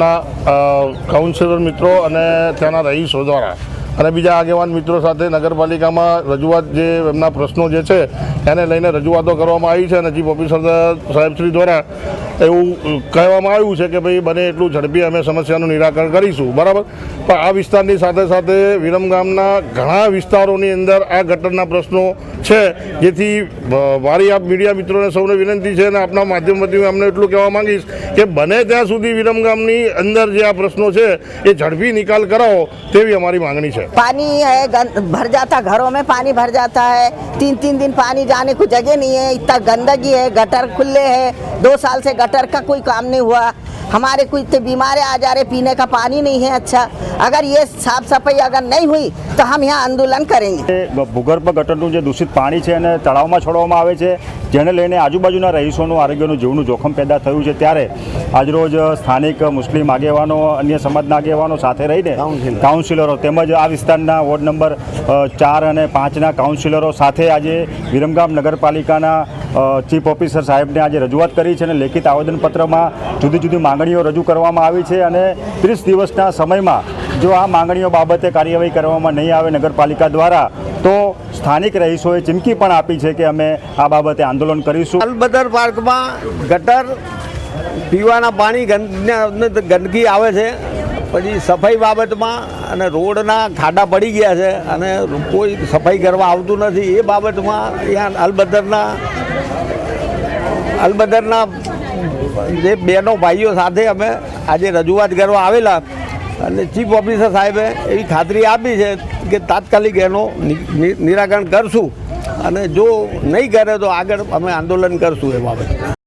ના કાઉન્સિલર મિત્રો અને ત્યાંના રહીશો દ્વારા અને બીજા આગેવાન મિત્રો સાથે નગરપાલિકામાં રજૂઆત જે એમના પ્રશ્નો જે છે એને લઈને રજૂઆતો કરવામાં આવી છે અને ચીફ ઓફિસર સાહેબશ્રી દ્વારા એવું કહેવામાં આવ્યું છે કે ભાઈ બને એટલું ઝડપી અમે સમસ્યાનું નિરાકરણ કરીશું, બરાબર. પણ આ વિસ્તારની સાથે સાથે વિરમગામના ઘણા વિસ્તારોની અંદર આ ગટરના પ્રશ્નો છે, જેથી મારી આપ મીડિયા મિત્રોને સૌને વિનંતી છે અને આપના માધ્યમથી અમને એટલું કહેવા માંગીશ કે બને ત્યાં સુધી વિરમગામની અંદર જે આ પ્રશ્નો છે એ ઝડપી નિકાલ કરાવો તેવી અમારી માંગણી છે। पानी है भर जाता, घरों में पानी भर जाता है, 3-3 दिन पानी जाने को जगह नहीं है, इतना गंदगी है, गटर खुले हैं, 2 साल से गटर का कोई काम नहीं हुआ। हमारे कुछ तो बीमार आ जा रहे, पीने का पानी नहीं है अच्छा। अगर ये साफ सफाई अगर नहीं हुई तो हम यहाँ आंदोलन करेंगे। ભૂગર્ભ ગટરનું જે દૂષિત પાણી છે અને તળાવમાં છોડવામાં આવે છે, જેને લઈને આજુબાજુના રહીશોનું આરોગ્યનું જીવનું જોખમ પેદા થયું છે, ત્યારે આજરોજ સ્થાનિક મુસ્લિમ આગેવાનો, અન્ય સમાજના આગેવાનો સાથે રહીને કાઉન્સિલરો તેમજ આ વિસ્તારના વોર્ડ નંબર 4 અને 5ના કાઉન્સિલરો સાથે આજે વિરમગામ નગરપાલિકાના ચીફ ઓફિસર સાહેબને આજે રજૂઆત કરી છે અને લેખિત આવેદનપત્રમાં જુદી જુદી માંગણીઓ રજૂ કરવામાં આવી છે અને 30 દિવસના સમયમાં જો આ માંગણીઓ બાબતે કાર્યવાહી કરવામાં નહીં આવે નગરપાલિકા દ્વારા તો સ્થાનિક રહીશોએ ચીમકી પણ આપી છે કે અમે આ બાબતે આંદોલન કરીશું। અલબદર પાર્કમાં ગટર, પીવાના પાણી ગંદકી આવે છે, પછી સફાઈ બાબતમાં અને રોડના ખાડા પડી ગયા છે અને કોઈ સફાઈ કરવા આવતું નથી, એ બાબતમાં ત્યાં અલબદરના જે બહેનો ભાઈઓ સાથે અમે આજે રજૂઆત કરવા આવેલા અને ચીફ ઓફિસર સાહેબે એવી ખાતરી આપી છે કે તાત્કાલિક એનું નિરાકરણ કરશું અને જો નહીં કરે તો આગળ અમે આંદોલન કરશું એ બાબતે।